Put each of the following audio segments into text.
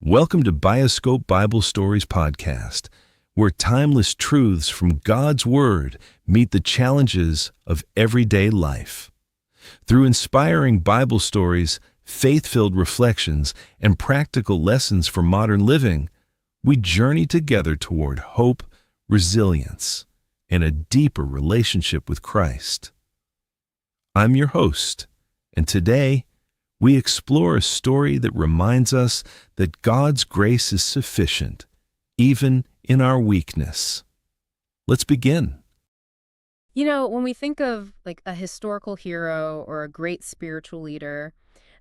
Welcome to Bioscope Bible Stories Podcast, where timeless truths from God's Word meet the challenges of everyday life. Through inspiring Bible stories, faith-filled reflections, and practical lessons for modern living, we journey together toward hope, resilience, and a deeper relationship with Christ. I'm your host, and today, we explore a story that reminds us that God's grace is sufficient, even in our weakness. Let's begin. You know, when we think of like a historical hero or a great spiritual leader,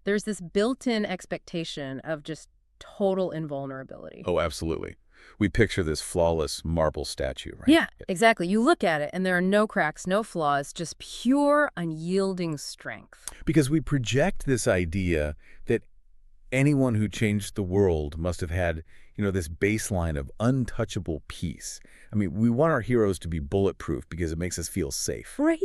there's this built-in expectation of just total invulnerability. Oh, absolutely. We picture this flawless marble statue, right? Yeah, exactly. You look at it and there are no cracks, no flaws, just pure, unyielding strength. Because we project this idea that anyone who changed the world must have had, this baseline of untouchable peace. I mean, we want our heroes to be bulletproof because it makes us feel safe. Right.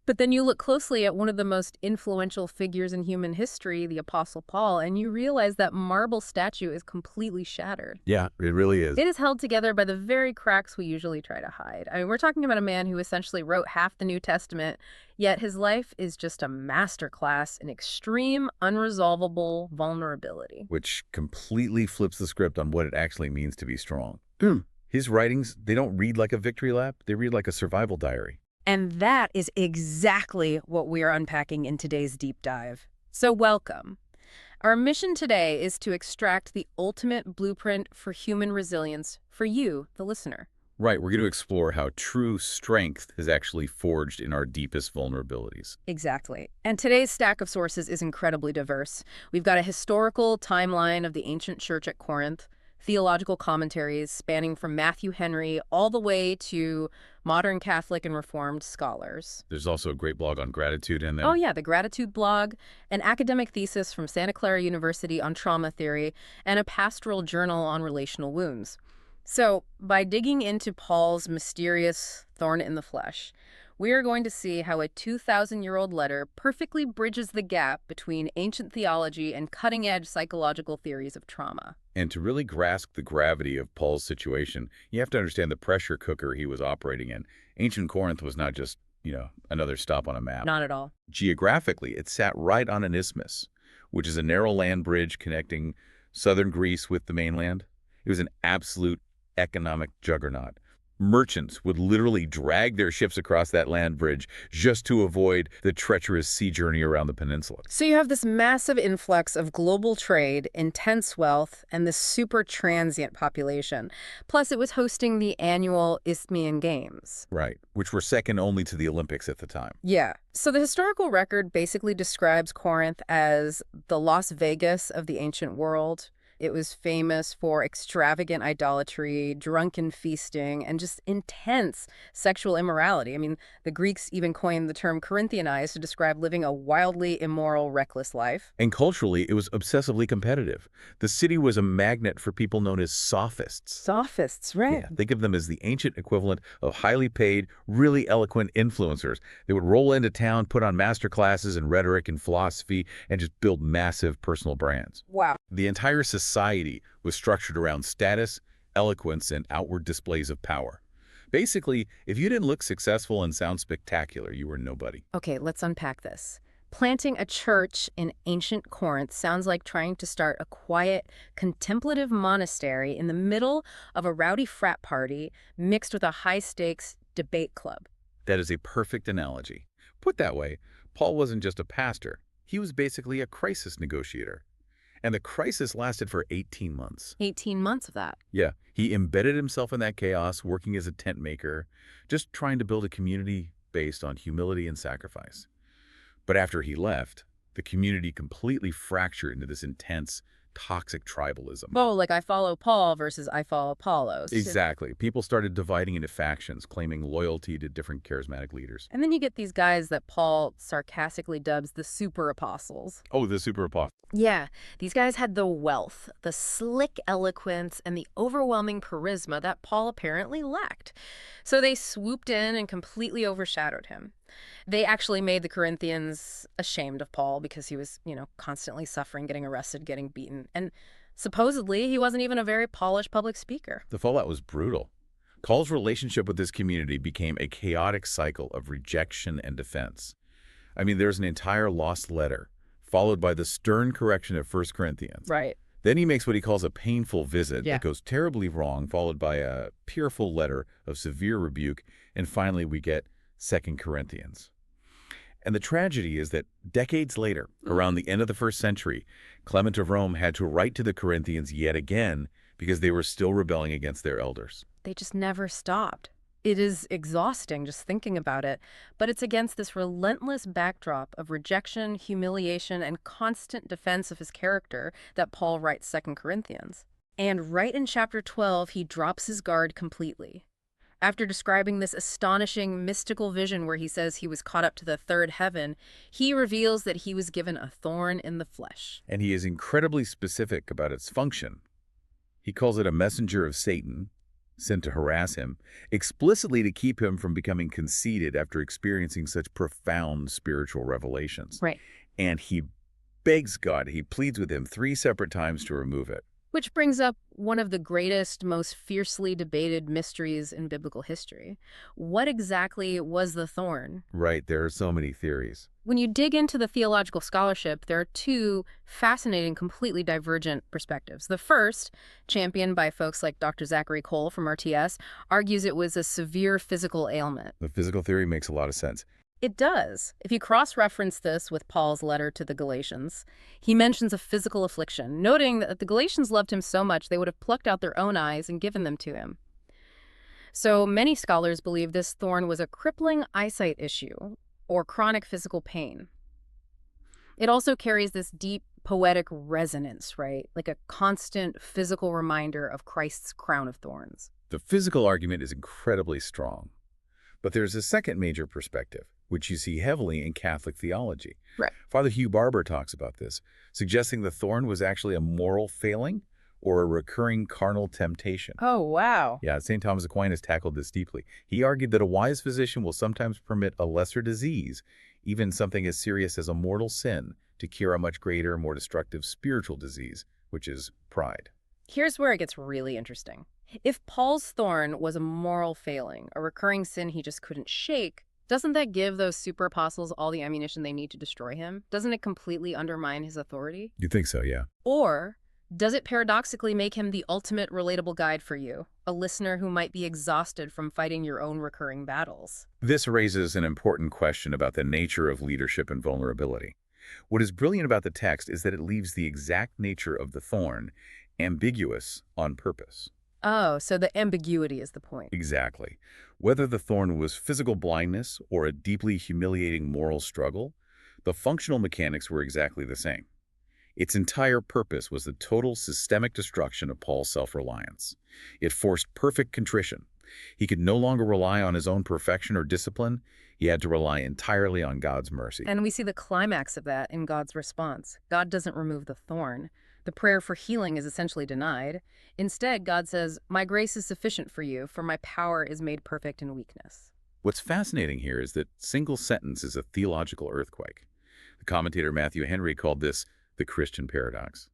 But then you look closely at one of the most influential figures in human history, the Apostle Paul, and you realize that marble statue is completely shattered. Yeah, it really is. It is held together by the very cracks we usually try to hide. I mean, we're talking about a man who essentially wrote half the New Testament, yet his life is just a masterclass in extreme, unresolvable vulnerability. Which completely flips the script on what it actually means to be strong. His writings, they don't read like a victory lap, they read like a survival diary. And that is exactly what we are unpacking in today's deep dive. So welcome. Our mission today is to extract the ultimate blueprint for human resilience for you, the listener. Right, we're going to explore how true strength is actually forged in our deepest vulnerabilities. Exactly. And today's stack of sources is incredibly diverse. We've got a historical timeline of the ancient church at Corinth, theological commentaries spanning from Matthew Henry all the way to modern Catholic and Reformed scholars. There's also a great blog on gratitude in there. Oh yeah, the Gratitude blog, an academic thesis from Santa Clara University on trauma theory, and a pastoral journal on relational wounds. So, by digging into Paul's mysterious thorn in the flesh, we are going to see how a 2,000-year-old letter perfectly bridges the gap between ancient theology and cutting-edge psychological theories of trauma. And to really grasp the gravity of Paul's situation, you have to understand the pressure cooker he was operating in. Ancient Corinth was not just, another stop on a map. Not at all. Geographically, it sat right on an isthmus, which is a narrow land bridge connecting southern Greece with the mainland. It was an absolute economic juggernaut. Merchants would literally drag their ships across that land bridge just to avoid the treacherous sea journey around the peninsula. So you have this massive influx of global trade, intense wealth, and this super transient population. Plus, it was hosting the annual Isthmian Games. Right, which were second only to the Olympics at the time. Yeah. So the historical record basically describes Corinth as the Las Vegas of the ancient world. It was famous for extravagant idolatry, drunken feasting, and just intense sexual immorality. I mean, the Greeks even coined the term Corinthianized to describe living a wildly immoral, reckless life. And culturally, it was obsessively competitive. The city was a magnet for people known as sophists. Sophists, right. Yeah, think of them as the ancient equivalent of highly paid, really eloquent influencers. They would roll into town, put on master classes in rhetoric and philosophy, and just build massive personal brands. Wow. The entire society was structured around status, eloquence, and outward displays of power. Basically, if you didn't look successful and sound spectacular, you were nobody. Okay, let's unpack this. Planting a church in ancient Corinth sounds like trying to start a quiet, contemplative monastery in the middle of a rowdy frat party mixed with a high-stakes debate club. That is a perfect analogy. Put that way, Paul wasn't just a pastor. He was basically a crisis negotiator. And the crisis lasted for 18 months. 18 months of that. Yeah, he embedded himself in that chaos, working as a tent maker, just trying to build a community based on humility and sacrifice. But after he left, the community completely fractured into this intense, toxic tribalism. Oh, like I follow Paul versus I follow Apollos. Exactly. People started dividing into factions, claiming loyalty to different charismatic leaders. And then you get these guys that Paul sarcastically dubs the super apostles. Oh, the super apostle. Yeah, these guys had the wealth, the slick eloquence, and the overwhelming charisma that Paul apparently lacked. So they swooped in and completely overshadowed him. They actually made the Corinthians ashamed of Paul because he was, constantly suffering, getting arrested, getting beaten. And Supposedly, he wasn't even a very polished public speaker. The fallout was brutal. Paul's relationship with this community became a chaotic cycle of rejection and defense. I mean, there's an entire lost letter, followed by the stern correction of 1 Corinthians. Right. Then he makes what he calls a painful visit Yeah. that goes terribly wrong, followed by a tearful letter of severe rebuke, and finally we get 2 Corinthians. And the tragedy is that decades later, around the end of the 1st century, Clement of Rome had to write to the Corinthians yet again because they were still rebelling against their elders. They just never stopped. It is exhausting just thinking about it, but it's against this relentless backdrop of rejection, humiliation, and constant defense of his character that Paul writes 2 Corinthians. And right in chapter 12, he drops his guard completely. After describing this astonishing mystical vision where he says he was caught up to the 3rd heaven, he reveals that he was given a thorn in the flesh. And he is incredibly specific about its function. He calls it a messenger of Satan, sent to harass him, explicitly to keep him from becoming conceited after experiencing such profound spiritual revelations. Right. And he begs God, he pleads with him 3 separate times to remove it. Which brings up one of the greatest, most fiercely debated mysteries in biblical history. What exactly was the thorn? Right, there are so many theories. When you dig into the theological scholarship, there are 2 fascinating, completely divergent perspectives. The first, championed by folks like Dr. Zachary Cole from RTS, argues it was a severe physical ailment. The physical theory makes a lot of sense. It does. If you cross-reference this with Paul's letter to the Galatians, he mentions a physical affliction, noting that the Galatians loved him so much they would have plucked out their own eyes and given them to him. So many scholars believe this thorn was a crippling eyesight issue or chronic physical pain. It also carries this deep poetic resonance, right? Like a constant physical reminder of Christ's crown of thorns. The physical argument is incredibly strong. But there's a second major perspective, which you see heavily in Catholic theology. Right. Father Hugh Barber talks about this, suggesting the thorn was actually a moral failing or a recurring carnal temptation. Oh, wow. Yeah, St. Thomas Aquinas tackled this deeply. He argued that a wise physician will sometimes permit a lesser disease, even something as serious as a mortal sin, to cure a much greater, more destructive spiritual disease, which is pride. Here's where it gets really interesting. If Paul's thorn was a moral failing, a recurring sin he just couldn't shake, doesn't that give those super apostles all the ammunition they need to destroy him? Doesn't it completely undermine his authority? You think so, yeah. Or does it paradoxically make him the ultimate relatable guide for you, a listener who might be exhausted from fighting your own recurring battles? This raises an important question about the nature of leadership and vulnerability. What is brilliant about the text is that it leaves the exact nature of the thorn ambiguous on purpose. Oh, so the ambiguity is the point. Exactly. Whether the thorn was physical blindness or a deeply humiliating moral struggle, the functional mechanics were exactly the same. Its entire purpose was the total systemic destruction of Paul's self-reliance. It forced perfect contrition. He could no longer rely on his own perfection or discipline. He had to rely entirely on God's mercy. And we see the climax of that in God's response. God doesn't remove the thorn. The prayer for healing is essentially denied. Instead, God says, "My grace is sufficient for you, for my power is made perfect in weakness." What's fascinating here is that single sentence is a theological earthquake. The commentator Matthew Henry called this the Christian paradox.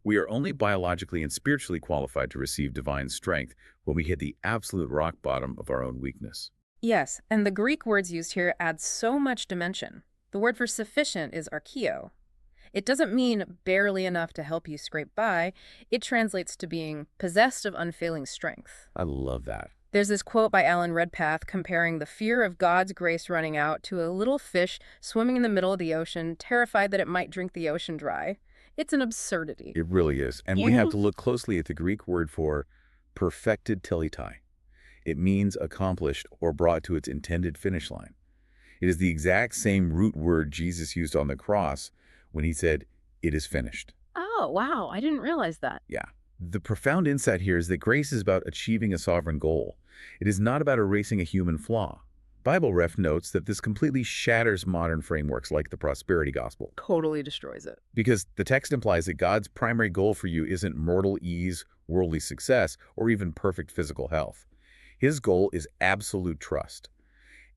We are only biologically and spiritually qualified to receive divine strength when we hit the absolute rock bottom of our own weakness. Yes, and the Greek words used here add so much dimension. The word for sufficient is archeo. It doesn't mean barely enough to help you scrape by. It translates to being possessed of unfailing strength. I love that. There's this quote by Alan Redpath comparing the fear of God's grace running out to a little fish swimming in the middle of the ocean, terrified that it might drink the ocean dry. It's an absurdity. It really is. And we have to look closely at the Greek word for perfected teletai. It means accomplished or brought to its intended finish line. It is the exact same root word Jesus used on the cross when he said, "It is finished." Oh, wow. I didn't realize that. Yeah. The profound insight here is that grace is about achieving a sovereign goal. It is not about erasing a human flaw. Bible Ref notes that this completely shatters modern frameworks like the prosperity gospel. Totally destroys it. Because the text implies that God's primary goal for you isn't mortal ease, worldly success, or even perfect physical health. His goal is absolute trust.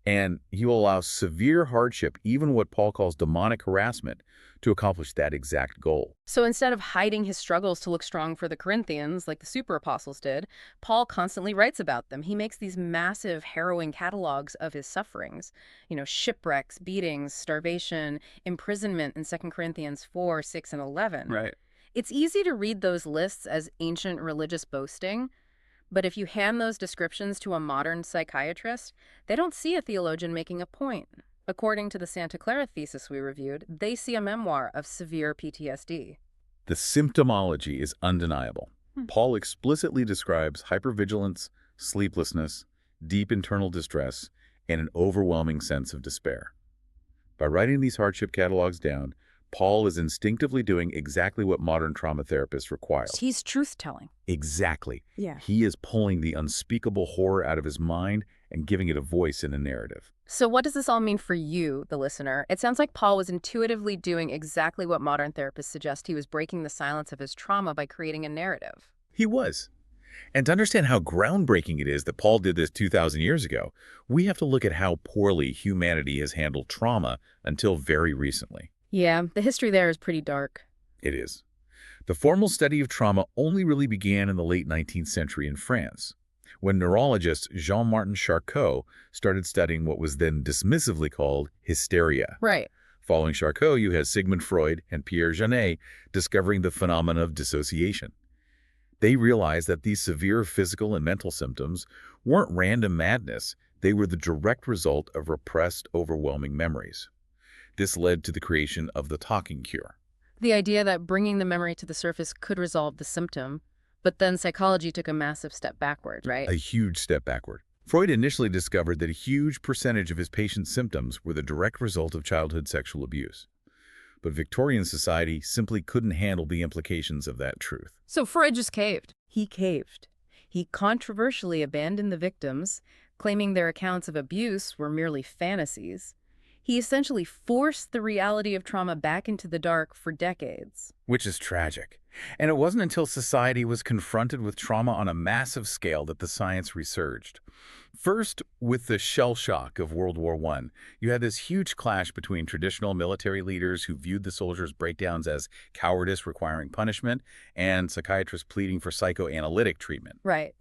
And he will allow severe hardship, even what Paul calls demonic harassment, to accomplish that exact goal. So instead of hiding his struggles to look strong for the Corinthians, like the super apostles did, Paul constantly writes about them. He makes these massive, harrowing catalogs of his sufferings. Shipwrecks, beatings, starvation, imprisonment in 2 Corinthians 4, 6, and 11. Right. It's easy to read those lists as ancient religious boasting, but if you hand those descriptions to a modern psychiatrist, they don't see a theologian making a point. According to the Santa Clara thesis we reviewed, they see a memoir of severe PTSD. The symptomology is undeniable. Paul explicitly describes hypervigilance, sleeplessness, deep internal distress, and an overwhelming sense of despair. By writing these hardship catalogs down, Paul is instinctively doing exactly what modern trauma therapists require. He's truth-telling. Exactly. Yeah. He is pulling the unspeakable horror out of his mind and giving it a voice in a narrative. So what does this all mean for you, the listener? It sounds like Paul was intuitively doing exactly what modern therapists suggest. He was breaking the silence of his trauma by creating a narrative. He was. And to understand how groundbreaking it is that Paul did this 2,000 years ago, we have to look at how poorly humanity has handled trauma until very recently. Yeah, the history there is pretty dark. It is. The formal study of trauma only really began in the late 19th century in France, when neurologist Jean-Martin Charcot started studying what was then dismissively called hysteria. Right. Following Charcot, you had Sigmund Freud and Pierre Janet discovering the phenomena of dissociation. They realized that these severe physical and mental symptoms weren't random madness. They were the direct result of repressed, overwhelming memories. This led to the creation of the talking cure. The idea that bringing the memory to the surface could resolve the symptom, but then psychology took a massive step backward, right? A huge step backward. Freud initially discovered that a huge percentage of his patients' symptoms were the direct result of childhood sexual abuse. But Victorian society simply couldn't handle the implications of that truth. So Freud just caved. He caved. He controversially abandoned the victims, claiming their accounts of abuse were merely fantasies. He essentially forced the reality of trauma back into the dark for decades. Which is tragic. And it wasn't until society was confronted with trauma on a massive scale that the science resurged. First, with the shell shock of World War I, you had this huge clash between traditional military leaders who viewed the soldiers' breakdowns as cowardice requiring punishment and psychiatrists pleading for psychoanalytic treatment. Right.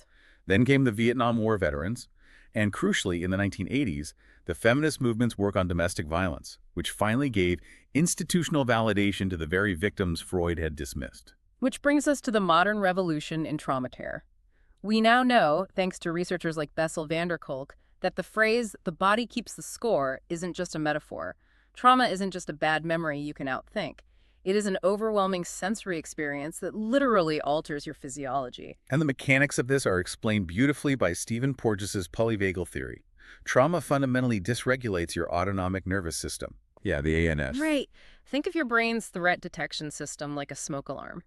Then came the Vietnam War veterans, and crucially, in the 1980s, the feminist movement's work on domestic violence, which finally gave institutional validation to the very victims Freud had dismissed. Which brings us to the modern revolution in trauma care. We now know, thanks to researchers like Bessel van der Kolk, that the phrase, "the body keeps the score," isn't just a metaphor. Trauma isn't just a bad memory you can outthink. It is an overwhelming sensory experience that literally alters your physiology. And the mechanics of this are explained beautifully by Stephen Porges's polyvagal theory. Trauma fundamentally dysregulates your autonomic nervous system. Yeah, the ANS. Right. Think of your brain's threat detection system like a smoke alarm.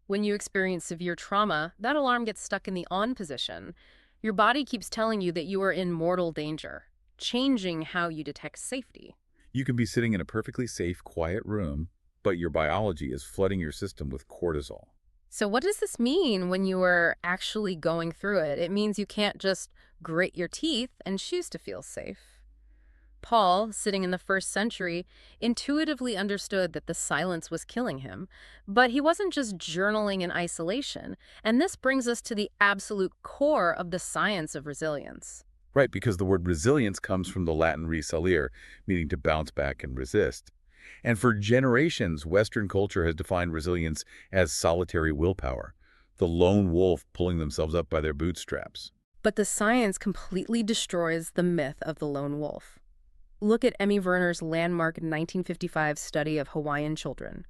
When you experience severe trauma, that alarm gets stuck in the on position. Your body keeps telling you that you are in mortal danger, changing how you detect safety. You can be sitting in a perfectly safe, quiet room, but your biology is flooding your system with cortisol. So what does this mean when you are actually going through it? It means you can't just grit your teeth and choose to feel safe. Paul, sitting in the first century, intuitively understood that the silence was killing him, but he wasn't just journaling in isolation. And this brings us to the absolute core of the science of resilience. Right, because the word resilience comes from the Latin resilire, meaning to bounce back and resist. And for generations, Western culture has defined resilience as solitary willpower, the lone wolf pulling themselves up by their bootstraps. But the science completely destroys the myth of the lone wolf. Look at Emmy Werner's landmark 1955 study of Hawaiian children.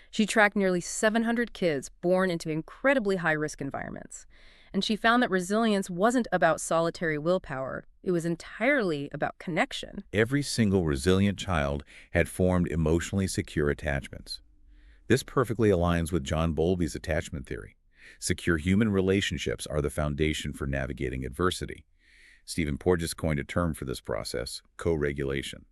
She tracked nearly 700 kids born into incredibly high-risk environments. And she found that resilience wasn't about solitary willpower. It was entirely about connection. Every single resilient child had formed emotionally secure attachments. This perfectly aligns with John Bowlby's attachment theory. Secure human relationships are the foundation for navigating adversity. Stephen Porges coined a term for this process, co-regulation.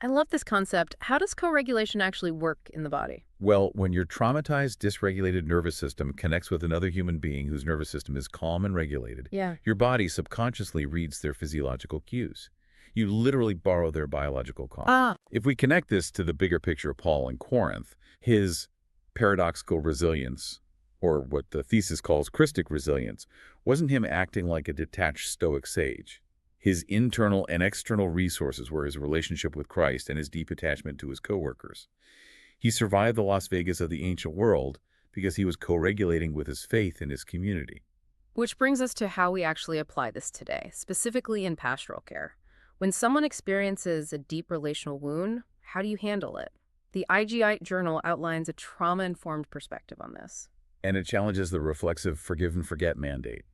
I love this concept. How does co-regulation actually work in the body? Well, when your traumatized, dysregulated nervous system connects with another human being whose nervous system is calm and regulated, your body subconsciously reads their physiological cues. You literally borrow their biological clock. If we connect this to the bigger picture of Paul in Corinth, his paradoxical resilience, or what the thesis calls Christic resilience, wasn't him acting like a detached Stoic sage. His internal and external resources were his relationship with Christ and his deep attachment to his coworkers. He survived the Las Vegas of the ancient world because he was co-regulating with his faith in his community. Which brings us to how we actually apply this today, specifically in pastoral care. When someone experiences a deep relational wound, how do you handle it? The IGI Journal outlines a trauma-informed perspective on this. And it challenges the reflexive forgive and forget mandate.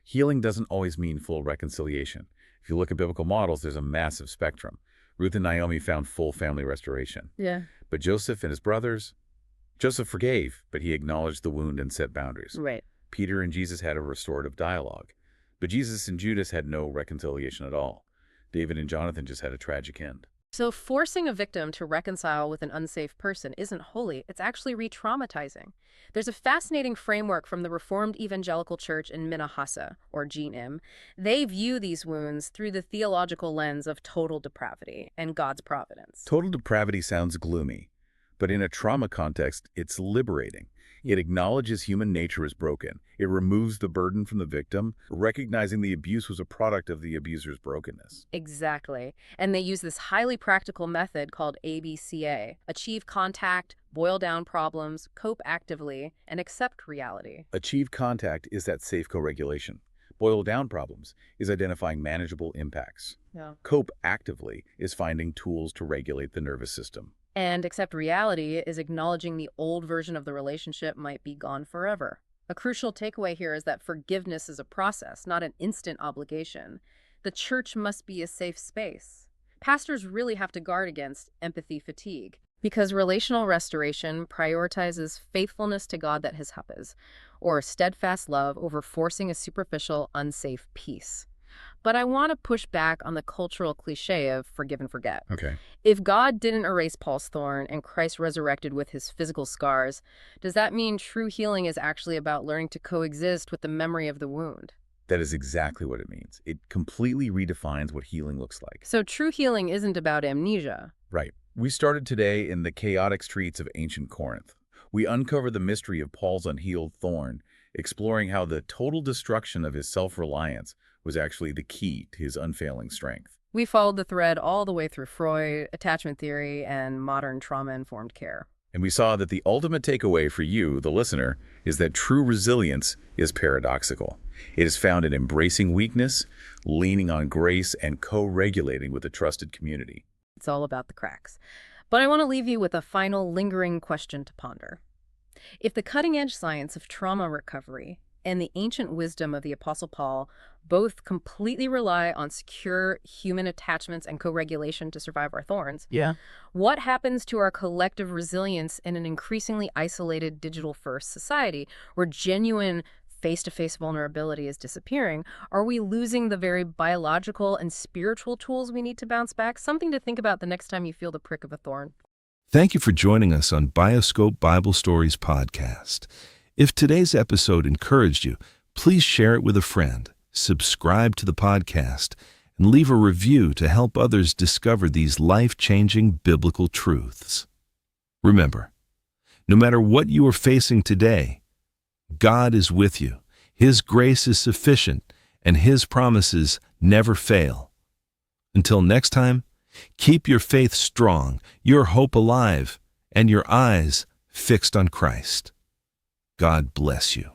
Healing doesn't always mean full reconciliation. If you look at biblical models, there's a massive spectrum. Ruth and Naomi found full family restoration. Yeah. But Joseph and his brothers, Joseph forgave, but he acknowledged the wound and set boundaries. Right. Peter and Jesus had a restorative dialogue. But Jesus and Judas had no reconciliation at all. David and Jonathan just had a tragic end. So forcing a victim to reconcile with an unsafe person isn't holy, it's actually re-traumatizing. There's a fascinating framework from the Reformed Evangelical Church in Minahassa, or GNIM. They view these wounds through the theological lens of total depravity and God's providence. Total depravity sounds gloomy, but in a trauma context, it's liberating. It acknowledges human nature is broken. It removes the burden from the victim, recognizing the abuse was a product of the abuser's brokenness. Exactly. And they use this highly practical method called ABCA: achieve contact, boil down problems, cope actively, and accept reality. Achieve contact is that safe co-regulation. Boil down problems is identifying manageable impacts. Yeah. Cope actively is finding tools to regulate the nervous system. And accept reality is acknowledging the old version of the relationship might be gone forever. A crucial takeaway here is that forgiveness is a process, not an instant obligation. The church must be a safe space. Pastors really have to guard against empathy fatigue, because relational restoration prioritizes faithfulness to God that his happens, or steadfast love over forcing a superficial, unsafe peace. But I want to push back on the cultural cliche of forgive and forget. Okay. If God didn't erase Paul's thorn and Christ resurrected with his physical scars, does that mean true healing is actually about learning to coexist with the memory of the wound? That is exactly what it means. It completely redefines what healing looks like. So true healing isn't about amnesia. Right. We started today in the chaotic streets of ancient Corinth. We uncovered the mystery of Paul's unhealed thorn, exploring how the total destruction of his self-reliance was actually the key to his unfailing strength. We followed the thread all the way through Freud, attachment theory, and modern trauma-informed care. And we saw that the ultimate takeaway for you, the listener, is that true resilience is paradoxical. It is found in embracing weakness, leaning on grace, and co-regulating with a trusted community. It's all about the cracks. But I want to leave you with a final lingering question to ponder. If the cutting-edge science of trauma recovery and the ancient wisdom of the Apostle Paul both completely rely on secure human attachments and co-regulation to survive our thorns, what happens to our collective resilience in an increasingly isolated digital-first society where genuine face-to-face vulnerability is disappearing? Are we losing the very biological and spiritual tools we need to bounce back? Something to think about the next time you feel the prick of a thorn. Thank you for joining us on Bioscope Bible Stories Podcast. If today's episode encouraged you, please share it with a friend, subscribe to the podcast, and leave a review to help others discover these life-changing biblical truths. Remember, no matter what you are facing today, God is with you. His grace is sufficient, and His promises never fail. Until next time, keep your faith strong, your hope alive, and your eyes fixed on Christ. God bless you.